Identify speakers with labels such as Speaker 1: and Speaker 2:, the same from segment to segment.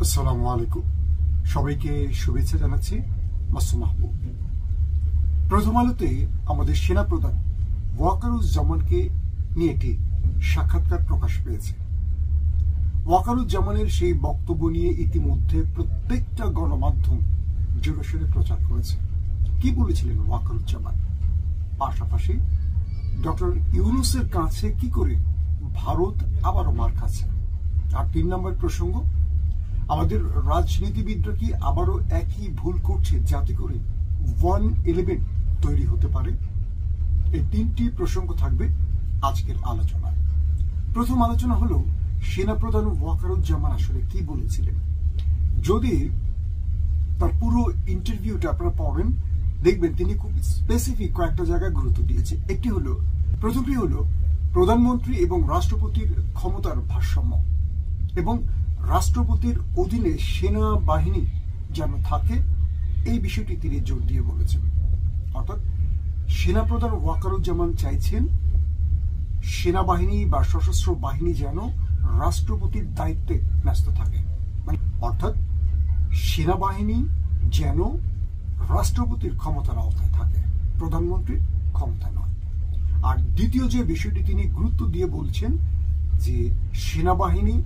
Speaker 1: আসসালামু আলাইকুম। সবাইকে শুভেচ্ছা জানাচ্ছি। মাসুম মাহবুব। প্রথম আলোতে আমাদের সেনাপ্রধান ওয়াকারুজ্জামানকে নিয়ে একটি সাক্ষাৎকার প্রকাশ পেয়েছে। ওয়াকারুজ্জামানের সেই বক্তব্য নিয়ে ইতিমধ্যে প্রত্যেকটা গণমাধ্যম জোরে সোরে প্রচার করেছে। কি বলেছিলেন ওয়াকারুজ্জামান? পাশাপাশি ডক্টর ইউনূসের কাছে কি করে ভারত আবারও মার খাচ্ছে। আর ৩ নম্বর প্রসঙ্গ, আমাদের রাজনীতিবিদরা কি আবারও একই ভুল করছে যাতে করে 1-11 তৈরি হতে পারে। এই ৩টি প্রসঙ্গ থাকবে আজকের আলোচনায়। প্রথম আলোচনা হলো সেনাপ্রধান ওয়াকারুজ্জামান আসলে কি বলেছিলেন। যদি তার পুরো ইন্টারভিউটা আপনারা পড়েন, দেখবেন তিনি খুব স্পেসিফিক কয়েকটা জায়গায় গুরুত্ব দিয়েছে। প্রথমটি হলো প্রধানমন্ত্রী এবং রাষ্ট্রপতির ক্ষমতার ভারসাম্য এবং রাষ্ট্রপতির অধীনে সেনাবাহিনী যেন থাকে, এই বিষয়টি তিনি জোর দিয়ে বলেছেন। অর্থাৎ সেনাপ্রধান ওয়াকারুজ্জামান চাইছেন সেনাবাহিনী বা সশস্ত্র বাহিনী যেন রাষ্ট্রপতির দায়িত্বে ন্যস্ত থাকে, অর্থাৎ সেনাবাহিনী যেন রাষ্ট্রপতির ক্ষমতার আওতায় থাকে, প্রধানমন্ত্রীর ক্ষমতা নয়। আর দ্বিতীয় যে বিষয়টি তিনি গুরুত্ব দিয়ে বলছেন যে সেনাবাহিনী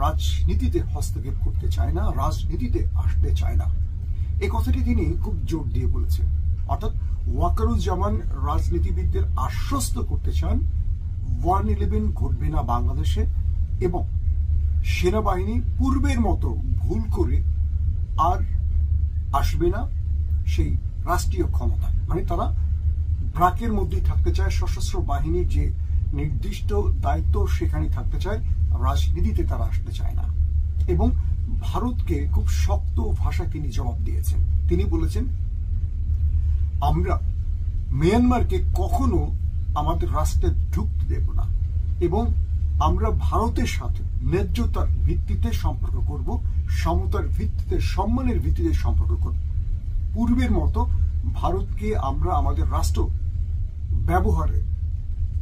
Speaker 1: রাজনীতিতে হস্তক্ষেপ করতে চায় না, রাজনীতিতে আসতে চায় না, এই কথাটি তিনি খুব জোর দিয়ে বলেছেন। অর্থাৎ ওয়াকারুজ্জামান রাজনীতিবিদদের আশ্বস্ত করতে চান 1-11 ঘটবে না বাংলাদেশে এবং সেনাবাহিনী পূর্বের মতো ভুল করে আর আসবে না সেই রাষ্ট্রীয় ক্ষমতায়। তারা ব্রাকের মধ্যেই থাকতে চায়, সশস্ত্র বাহিনীর যে নির্দিষ্ট দায়িত্ব সেখানে থাকতে চায়, রাজনীতিতে তারা আসতে চায় না। এবং ভারতকে খুব শক্ত ভাষায় তিনি জবাব দিয়েছেন। তিনি বলেছেন, আমরা মিয়ানমারকে কখনো আমাদের রাষ্ট্রে ঢুকতে দেব না এবং আমরা ভারতের সাথে ন্যায্যতার ভিত্তিতে সম্পর্ক করব, সমতার ভিত্তিতে, সম্মানের ভিত্তিতে সম্পর্ক করব। পূর্বের মতো ভারতকে আমরা আমাদের রাষ্ট্র ব্যবহারে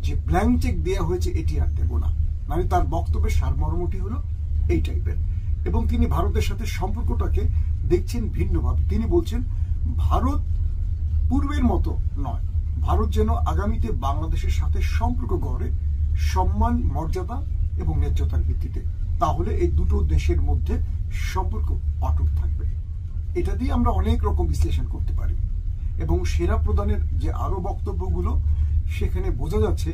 Speaker 1: যে ব্ল্যাঙ্ক চেক দেওয়া হয়েছে এটি আর দেব না। তার বক্তব্যের সারমর্মটি হলো এই টাইপের। এবং তিনি ভারতের সাথে সম্পর্কটাকে দেখছেন ভিন্নভাবে। তিনি বলছেন ভারত পূর্বের মতো নয়, ভারত যেন আগামীতে বাংলাদেশের সাথে সম্পর্ক গড়ে সম্মান, মর্যাদা এবং ন্যায্যতার ভিত্তিতে। তাহলে এই দুটো দেশের মধ্যে সম্পর্ক অটুট থাকবে। এটা দিয়ে আমরা অনেক রকম বিশ্লেষণ করতে পারি। এবং সেনাপ্রধানের যে আরো বক্তব্যগুলো, সেখানে বোঝা যাচ্ছে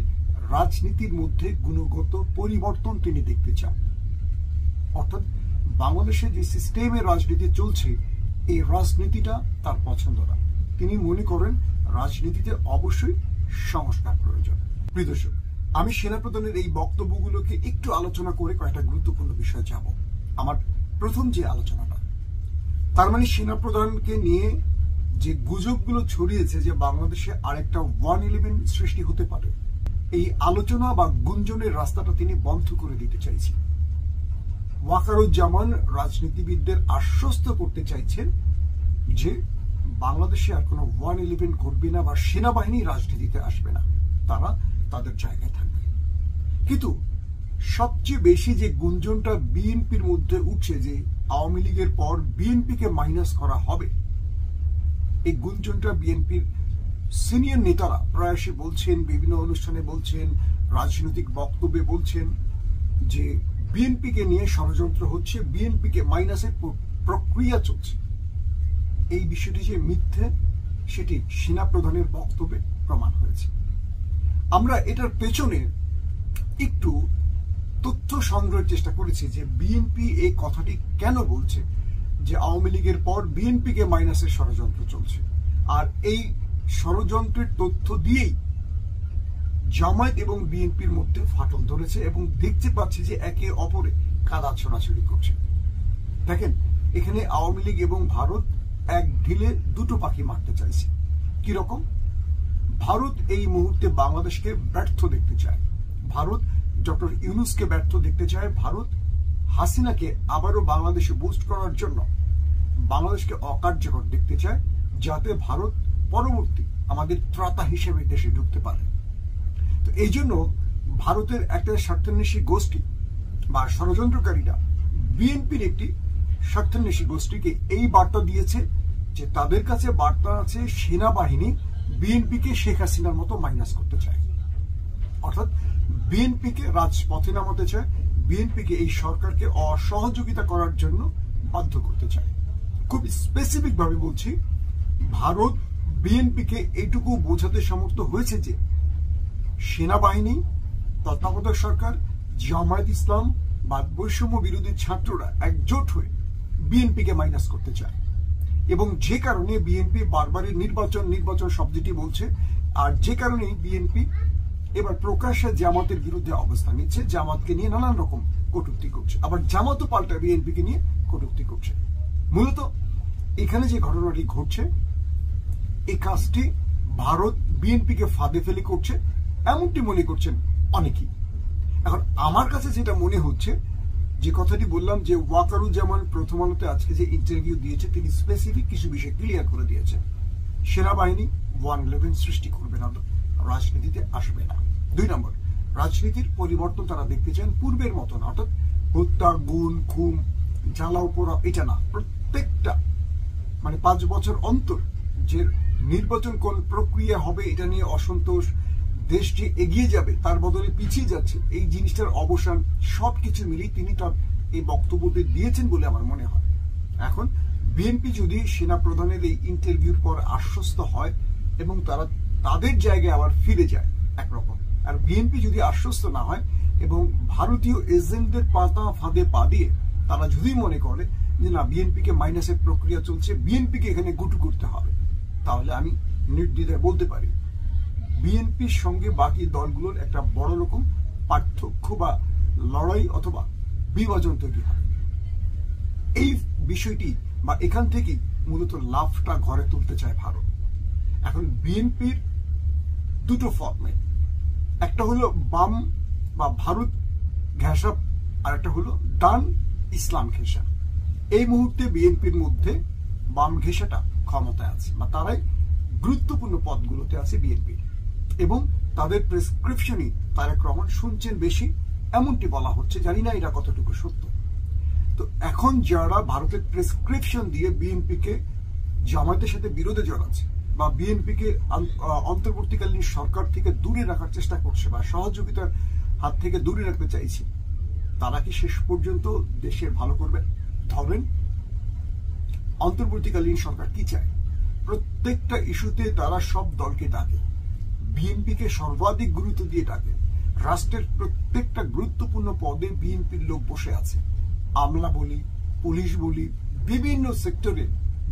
Speaker 1: রাজনীতির মধ্যে গুণগত পরিবর্তন তিনি দেখতে চান। অর্থাৎ বাংলাদেশে যে সিস্টেমের রাজনীতি চলছে, এই রাজনীতিটা তার পছন্দ না। তিনি মনে করেন রাজনীতিতে অবশ্যই সংস্কার প্রয়োজন। প্রিয় দর্শক, আমি সেনাপ্রধানের এই বক্তব্যগুলোকে একটু আলোচনা করে কয়েকটা গুরুত্বপূর্ণ বিষয়ে যাব। আমার প্রথম যে আলোচনাটা, তার সেনাপ্রধানকে নিয়ে যে গুজবগুলো ছড়িয়েছে যে বাংলাদেশে আরেকটা 1-11 সৃষ্টি হতে পারে, এই আলোচনা বা গুঞ্জনের রাস্তাটা তিনি বন্ধ করে দিতে চাইছেন। ওয়াকারুজ্জামান রাজনীতিবিদদের আশ্বস্ত করতে চাইছেন যে বাংলাদেশে আর কোনো 1-11 ঘটবে না বা সেনাবাহিনী রাজনীতিতে আসবে না, তারা তাদের জায়গায় থাকবে। কিন্তু সবচেয়ে বেশি যে গুঞ্জনটা বিএনপির মধ্যে উঠছে যে আওয়ামী লীগের পর বিএনপিকে মাইনাস করা হবে, এই গুঞ্জনটা বিএনপির সিনিয়র নেতারা প্রায়শই বলছেন, বিভিন্ন অনুষ্ঠানে বলছেন, রাজনৈতিক বক্তব্যে বলছেন যে বিএনপিকে নিয়ে ষড়যন্ত্র হচ্ছে, বিএনপিকে মাইনাসের প্রক্রিয়া চলছে। এই বিষয়টি যে মিথ্যে, সেটি সেনাপ্রধানের বক্তব্যে প্রমাণ হয়েছে। আমরা এটার পেছনে একটু তথ্য সংগ্রহের চেষ্টা করেছি যে বিএনপি এই কথাটি কেন বলছে যে আওয়ামী লীগের পর বিএনপিকে মাইনাসের ষড়যন্ত্র চলছে। আর এই ষড়যন্ত্রের তথ্য দিয়েই জামায়াত এবং বিএনপির মধ্যে ফাটল ধরেছে এবং দেখতে পাচ্ছি যে একে অপরে কাদা ছড়াছড়ি করছে। দেখেন, এখানে আওয়ামী লীগ এবং ভারত এক ঢিলে দুটো পাখি মারতে চাইছে। কিরকম? ভারত এই মুহূর্তে বাংলাদেশকে ব্যর্থ দেখতে চায়, ভারত ডক্টর ইউনূসকে ব্যর্থ দেখতে চায়, ভারত হাসিনাকে আবারও বাংলাদেশে বুস্ট করার জন্য বাংলাদেশকে অকার্যকর দেখতে চায়, যাতে ভারত পরবর্তী আমাদের ত্রাতা হিসেবে দেশে ঢুকতে পারে। তো এই জন্য ভারতের একটা স্বার্থান্বেষী গোষ্ঠী বা ষড়যন্ত্রকারীরা বিএনপির একটি স্বার্থান্বেষী গোষ্ঠীকে এই বার্তা দিয়েছে যে তাদের কাছে বার্তা আছে সেনাবাহিনী বিএনপিকে শেখ হাসিনার মতো মাইনাস করতে চায়, অর্থাৎ বিএনপিকে রাজপথে নামাতে চায়, বিএনপিকে এই সরকারকে অসহযোগিতা করার জন্য বাধ্য করতে চায়। খুব স্পেসিফিক ভাবে বলছি, ভারত বিএনপিকে এইটুকু বোঝাতে সমর্থ হয়েছে যে সেনাবাহিনী, তত্ত্বাবধায়ক সরকার, জামায়াত ইসলাম বা বৈষম্য বিরোধী ছাত্ররা একজোট হয়ে বিএনপিকে মাইনাস করতে চায়, এবং যে কারণে বিএনপি বারবারই নির্বাচন শব্দটি বলছে, আর যে কারণে বিএনপি এবার প্রকাশ্যে জামাতের বিরুদ্ধে অবস্থান নিচ্ছে, জামাতকে নিয়ে নানান রকম কটূক্তি করছে, আবার জামাতও পাল্টা বিএনপিকে নিয়ে কটূক্তি করছে। মূলত এখানে যে ঘটনাটি ঘটছে, এই কাজটি ভারত বিএনপিকে ফাঁদে ফেলে করছে, এমনটি মনে করছেন অনেকেই। এখন আমার কাছে যেটা মনে হচ্ছে, যে কথাটি বললাম যে ওয়াকারুজ্জামান প্রথম আলোতে আজকে যে ইন্টারভিউ দিয়েছে, তিনি স্পেসিফিক কিছু বিষয় ক্লিয়ার করে দিয়েছেন। সেনাবাহিনী 111 সৃষ্টি করবে না, রাজনীতিতে আসবে না। 2 নম্বর, রাজনীতির পরিবর্তন তারা দেখতে চান পূর্বের মতন, অর্থাৎ হত্যা, গুম, খুন, জ্বালাও পোড়া, এটা না। প্রত্যেকটা 5 বছর অন্তর যে নির্বাচন কোন প্রক্রিয়া হবে এটা নিয়ে অসন্তোষ, দেশ যে এগিয়ে যাবে তার বদলে পিছিয়ে যাচ্ছে, এই জিনিসটার অবসান, সবকিছু মিলিয়ে তিনি তার এই বক্তব্যটি দিয়েছেন বলে আমার মনে হয়। এখন বিএনপি যদি সেনা প্রধানের এই ইন্টারভিউর পর আশ্বস্ত হয় এবং তারা তাদের জায়গায় আবার ফিরে যায় একরকম, আর বিএনপি যদি আশ্বস্ত না হয় এবং ভারতীয় এজেন্টদের পাতা ফাঁদে পা দিয়ে তারা যদি মনে করে যে না, বিএনপিকে মাইনাসের প্রক্রিয়া চলছে, বিএনপিকে এখানে গুটু করতে হবে, তাহলে আমি নির্দ্বিধায় বলতে পারি বিএনপির সঙ্গে বাকি দলগুলোর একটা বড় রকম পার্থক্য বা লড়াই অথবা বিভাজন তৈরি হয়। এই বিষয়টি বা এখান থেকেই মূলত লাভটা ঘরে তুলতে চায় ভারত। এখন বিএনপির 2টো ফর্মে, একটা হলো বাম বা ভারত ঘেঁষা, আর একটা হলো ডান ইসলাম ঘেঁষা। এই মুহূর্তে বিএনপির মধ্যে বাম ঘেঁষাটা ক্ষমতায় আছে, বা তারাই গুরুত্বপূর্ণ পদগুলোতে আছে বিএনপির, এবং তাদের প্রেসক্রিপশনই তারেক রহমান শুনছেন বেশি, এমনটি বলা হচ্ছে। জানি না এটা কতটুকু সত্য। তো এখন যারা ভারতের প্রেসক্রিপশন দিয়ে বিএনপিকে জামায়াতের সাথে বিরোধে জড়াচ্ছে বা বিএনপিকে অন্তর্বর্তীকালীন সরকার থেকে দূরে রাখার চেষ্টা করছে বা সহযোগিতার হাত থেকে দূরে রাখতে চাইছে, তারা কি শেষ পর্যন্ত দেশের ভালো করবে? ধরেন অন্তর্বর্তীকালীন সরকার কি চায়? প্রত্যেকটা ইস্যুতে তারা সব দলকে ডাকে, বিএনপিকে সর্বাধিক গুরুত্ব দিয়ে ডাকে। রাষ্ট্রের প্রত্যেকটা গুরুত্বপূর্ণ পদে বিএনপির লোক বসে আছে, আমলা বলি, পুলিশ বলি, বিভিন্ন সেক্টরে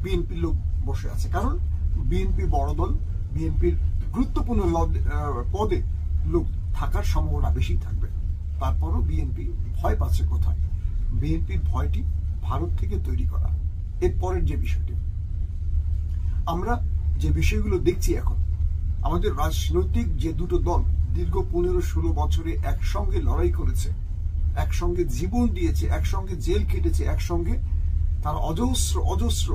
Speaker 1: বিএনপির লোক বসে আছে, কারণ বিএনপি বড় দল, বিএনপির গুরুত্বপূর্ণ পদে লোক থাকার সম্ভাবনা বেশি থাকবে। তারপরও বিএনপি ভয় পাচ্ছে কোথায়? বিএনপির ভয়টি ভারত থেকে তৈরি করা। এরপরের যে বিষয়টি, আমরা যে বিষয়গুলো দেখছি এখন, আমাদের রাজনৈতিক যে 2টো দল দীর্ঘ 15-16 বছরে একসঙ্গে লড়াই করেছে, একসঙ্গে জীবন দিয়েছে, একসঙ্গে জেল কেটেছে, একসঙ্গে তারা অজস্র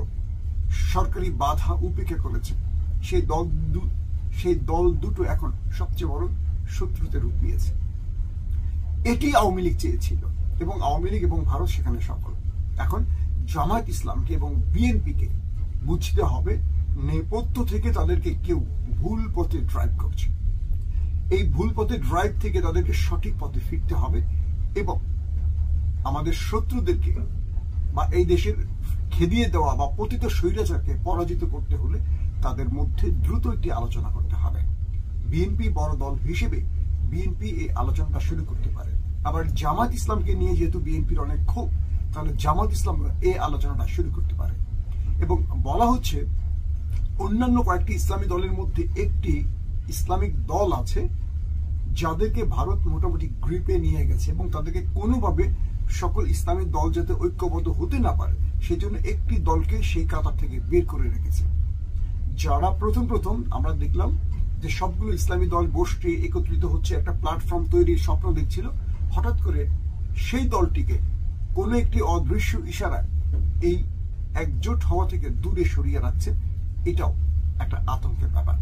Speaker 1: সরকারি বাধা উপেক্ষা করেছে, সেই দল দুটো এখন সবচেয়ে বড় শত্রুতে রূপ নিয়েছে। এটি আওয়ামী লীগ চেয়েছিল এবং আওয়ামী লীগ এবং ভারত সেখানে সফল। এখন জামায়াত ইসলামকে এবং বিএনপিকে বুঝতে হবে নেপথ্য থেকে তাদেরকে কেউ ভুল পথে ড্রাইভ করছে। এই ভুল পথে ড্রাইভ থেকে তাদেরকে সঠিক পথে ফিরতে হবে এবং আমাদের শত্রুদেরকে বা এই দেশের খেদিয়ে দেওয়া বা পতিত স্বৈরাচারকে পরাজিত করতে হলে তাদের মধ্যে দ্রুত একটি আলোচনা করতে হবে। বিএনপি বড় দল হিসেবে বিএনপি এই আলোচনাটা শুরু করতে পারে। আবার জামাত ইসলামকে নিয়ে যেহেতু বিএনপির অনেক ক্ষোভ, তাহলে জামাত ইসলাম এই আলোচনাটা শুরু করতে পারে। এবং বলা হচ্ছে অন্যান্য কয়েকটি ইসলামী দলের মধ্যে একটি ইসলামিক দল আছে যাদেরকে ভারত মোটামুটি গ্রিপে নিয়ে গেছে এবং তাদেরকে কোনোভাবে সকল ইসলামিক দল যাতে ঐক্যবদ্ধ হতে না পারে সেজন্য একটি দলকে সেই কাতার থেকে বের করে রেখেছে। যারা প্রথম আমরা দেখলাম যে সবগুলো ইসলামী দল বসে একত্রিত হচ্ছে, একটা প্ল্যাটফর্ম তৈরির স্বপ্ন দেখছিল, হঠাৎ করে সেই দলটিকে কোনো একটি অদৃশ্য ইশারায় এই একজোট হওয়া থেকে দূরে সরিয়ে রাখছে। এটাও একটা আতঙ্কের ব্যাপার।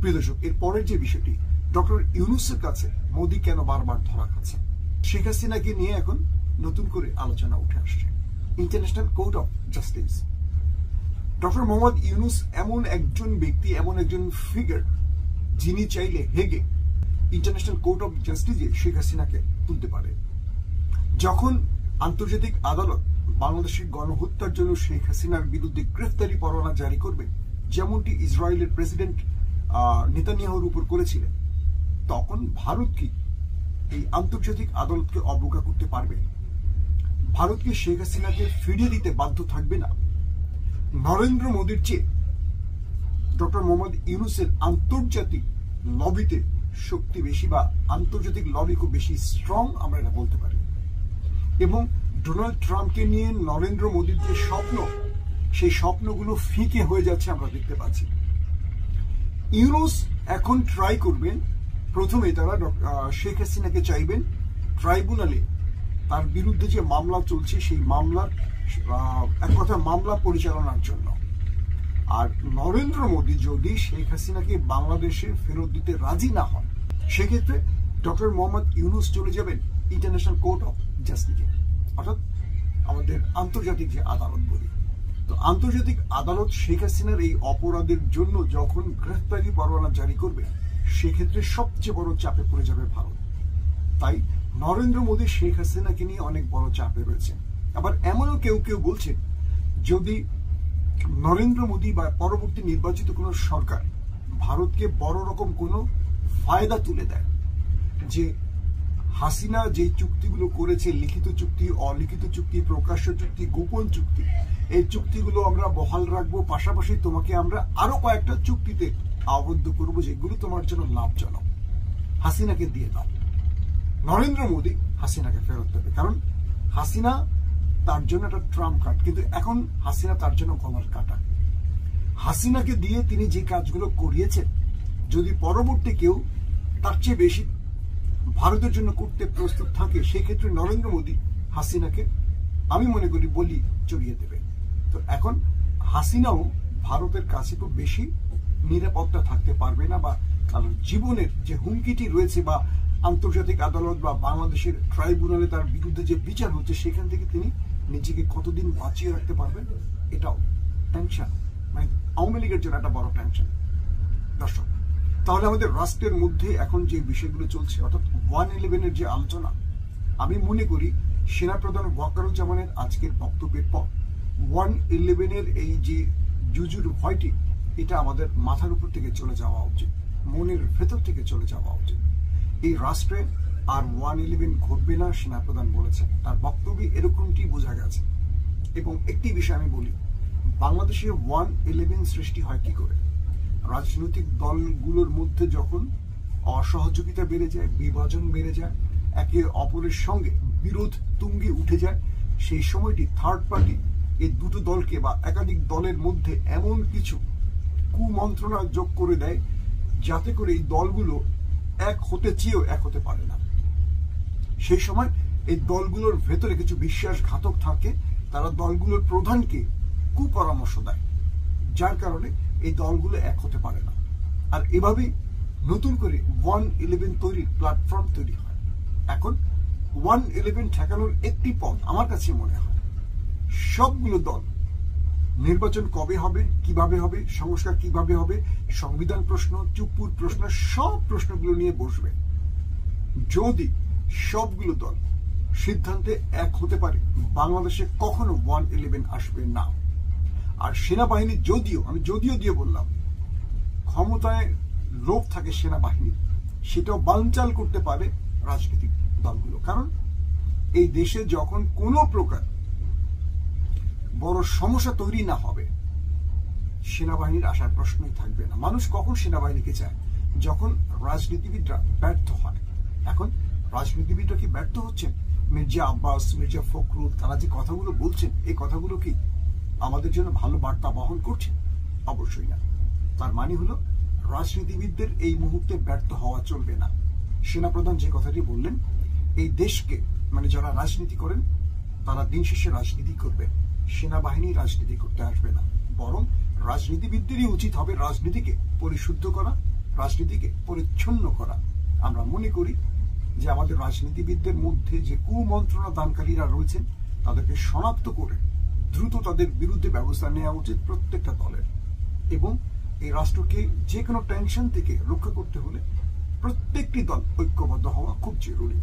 Speaker 1: প্রিয় দর্শক, এর পরের যে বিষয়টি, ডক্টর ইউনূসের কাছে মোদি কেন বারবার ধরা খাচ্ছে? শেখ হাসিনাকে নিয়ে এখন নতুন করে আলোচনা উঠে আসছে। International court of justice. Doctor Mohammad Yunus এমন একজন ব্যক্তি, এমন একজন ফিগার, যিনি চাইলে হেগে ইন্টারন্যাশনাল কোর্ট অফ জাস্টিসে শেখ হাসিনাকে তুলতে পারে। যখন আন্তর্জাতিক আদালত বাংলাদেশের গণহত্যার জন্য শেখ হাসিনার বিরুদ্ধে গ্রেফতারি পরোয়ানা জারি করবে, যেমনটি ইসরায়েলের প্রেসিডেন্ট নেতানিয়াহুর উপর করেছিলেন, তখন ভারত কি এই আন্তর্জাতিক আদালতকে অবজ্ঞা করতে পারবে? ভারতকে শেখ হাসিনাকে ফিরিয়ে দিতে বাধ্য থাকবে না? নরেন্দ্র মোদীর চেয়ে ডক্টর মোহাম্মদ ইউনুসের আন্তর্জাতিক লবিতে শক্তি বেশি, বা আন্তর্জাতিক লবি খুব বেশি স্ট্রং, আমরা এটা বলতে পারি। এবং ডোনাল্ড ট্রাম্পকে নিয়ে নরেন্দ্র মোদীর যে স্বপ্ন, সেই স্বপ্নগুলো ফিকে হয়ে যাচ্ছে আমরা দেখতে পাচ্ছি। ইউনুস এখন ট্রাই করবেন, প্রথমে তারা শেখ হাসিনাকে চাইবেন ট্রাইব্যুনালে তার বিরুদ্ধে যে মামলা চলছে সেই মামলার এক কথা মামলা পরিচালনার জন্য। আর নরেন্দ্র মোদী যদি শেখ হাসিনাকে বাংলাদেশে ফেরত দিতে রাজি না হন, সেক্ষেত্রে ডক্টর মোহাম্মদ ইউনুস চলে যাবেন ইন্টারন্যাশনাল কোর্ট অফ জাস্টিসে, অর্থাৎ আমাদের আন্তর্জাতিক যে আদালত বলি। তো আন্তর্জাতিক আদালত শেখ হাসিনার এই অপরাধের জন্য যখন গ্রেফতারি পরোয়ানা জারি করবে, সেক্ষেত্রে সবচেয়ে বড় চাপে পড়ে যাবে ভারত। তাই নরেন্দ্র মোদী শেখ হাসিনাকে নিয়ে অনেক বড় চাপে রয়েছেন। আবার এমনও কেউ কেউ বলছেন, যদি নরেন্দ্র মোদী বা পরবর্তী নির্বাচিত কোন সরকার ভারতকে বড় রকম কোনো ফায়দা তুলে দেয়, যে হাসিনা যে চুক্তিগুলো করেছে, লিখিত চুক্তি, অলিখিত চুক্তি, প্রকাশ্য চুক্তি, গোপন চুক্তি, এই চুক্তিগুলো আমরা বহাল রাখবো, পাশাপাশি তোমাকে আমরা আরো কয়েকটা চুক্তিতে আবদ্ধ করবো যেগুলো তোমার জন্য লাভজনক, হাসিনাকে দিয়ে দাও। নরেন্দ্র মোদী হাসিনাকে ফেরত দেবে, কারণ হাসিনা তার জন্য একটা ট্রাম্প কার্ড, কিন্তু এখন হাসিনা তার জন্য গলার কাটা। হাসিনাকে দিয়ে তিনি যে কাজগুলো করিয়েছেন, যদি পরবর্তী কেউ তার চেয়ে বেশি ভারতের জন্য করতে প্রস্তুত থাকে, সেক্ষেত্রে নরেন্দ্র মোদী হাসিনাকে আমি মনে করি বলি চড়িয়ে দেবে। তো এখন হাসিনাও ভারতের কাছে খুব বেশি নিরাপত্তা থাকতে পারবে না, বা তার জীবনের যে হুমকিটি রয়েছে, বা আন্তর্জাতিক আদালত বা বাংলাদেশের ট্রাইব্যুনালে তার বিরুদ্ধে যে বিচার হচ্ছে, সেখান থেকে তিনি নিজেকে কতদিন বাঁচিয়ে রাখতে পারবেন, এটাও টেনশন, মানে আওয়ামী লীগের জন্য একটা বড় টেনশন। দর্শক, তাহলে আমাদের রাষ্ট্রের মধ্যে এখন যে বিষয়গুলো চলছে, অর্থাৎ 111-এর যে আলোচনা, আমি মনে করি সেনাপ্রধান ওয়াকারুজ্জামানের আজকের বক্তব্যের পর 111-এর এই যে জুজুর ভয়টি, এটা আমাদের মাথার উপর থেকে চলে যাওয়া উচিত, মনের ভেতর থেকে চলে যাওয়া উচিত। এই রাষ্ট্রে আর 111 ঘটবে না, সেনাপ্রধান বলেছেন। তার বক্তব্যে এরকমটি বোঝা গেছে। এবং একটি বিষয় আমি বলি, বাংলাদেশে 111 সৃষ্টি হয় কি করে? রাজনৈতিক দলগুলোর মধ্যে যখন অসহযোগিতা বেড়ে যায়, বিভাজন বেড়ে যায়, একে অপরের সঙ্গে বিরোধ তুঙ্গে উঠে যায়, সেই সময়টি থার্ড পার্টি এই দুটো দলকে বা একাধিক দলের মধ্যে এমন কিছু কুমন্ত্রণা যোগ করে দেয়, যাতে করে এই দলগুলো এক হতে চেয়েও এক হতে পারে না। সেই সময় এই দলগুলোর ভেতরে কিছু বিশ্বাসঘাতক থাকে, তারা দলগুলোর প্রধানকে কুপরামর্শ দেয়, যার কারণে এই দলগুলো এক হতে পারে না। আর এভাবেই নতুন করে 111 তৈরির প্ল্যাটফর্ম তৈরি হয়। এখন 111 ঠেকানোর একটি পথ আমার কাছে মনে হয়, সবগুলো দল নির্বাচন কবে হবে, কিভাবে হবে, সংস্কার কিভাবে হবে, সংবিধান প্রশ্ন, চুপ্পুর প্রশ্ন, সব প্রশ্নগুলো নিয়ে বসবে। যদি সবগুলো দল সিদ্ধান্তে এক হতে পারে, বাংলাদেশে কখনো 111 আসবে না। আর সেনাবাহিনী আমি যদিও দিয়ে বললাম, ক্ষমতায় লোভ থাকে সেনাবাহিনীর, সেটাও বানচাল করতে পারে রাজনৈতিক দলগুলো। কারণ এই দেশে যখন কোনো প্রকার বড় সমস্যা তৈরি না হবে, সেনাবাহিনীর আসার প্রশ্নই থাকবে না। মানুষ কখন সেনাবাহিনীকে চায়? যখন রাজনীতিবিদরা ব্যর্থ হয়। এখন রাজনীতিবিদরা কি ব্যর্থ হচ্ছেন? মির্জা আব্বাস, মির্জা ফখরুল, তারা যে কথাগুলো বলছেন, এই কথাগুলো কি আমাদের জন্য ভালো বার্তা বহন করছে? অবশ্যই না। তার মানে হলো রাজনীতিবিদদের এই মুহূর্তে ব্যর্থ হওয়া চলবে না। সেনাপ্রধান যে কথাটি বললেন, এই দেশকে মানে যারা রাজনীতি করেন তারা দিন শেষে রাজনীতি করবে, সেনাবাহিনী রাজনীতি করতে আসবে না। বরং রাজনীতিবিদদেরই উচিত হবে রাজনীতিকে পরিশুদ্ধ করা, রাজনীতিকে পরিচ্ছন্ন করা। আমরা মনে করি যে আমাদের রাজনীতিবিদদের মধ্যে যে কুমন্ত্রণা দানকারীরা রয়েছেন, তাদেরকে শনাক্ত করে দ্রুত তাদের বিরুদ্ধে ব্যবস্থা নেওয়া উচিত প্রত্যেকটা দলের। এবং এই রাষ্ট্রকে যে কোনো টেনশন থেকে রক্ষা করতে হলে প্রত্যেকটি দল ঐক্যবদ্ধ হওয়া খুব জরুরি।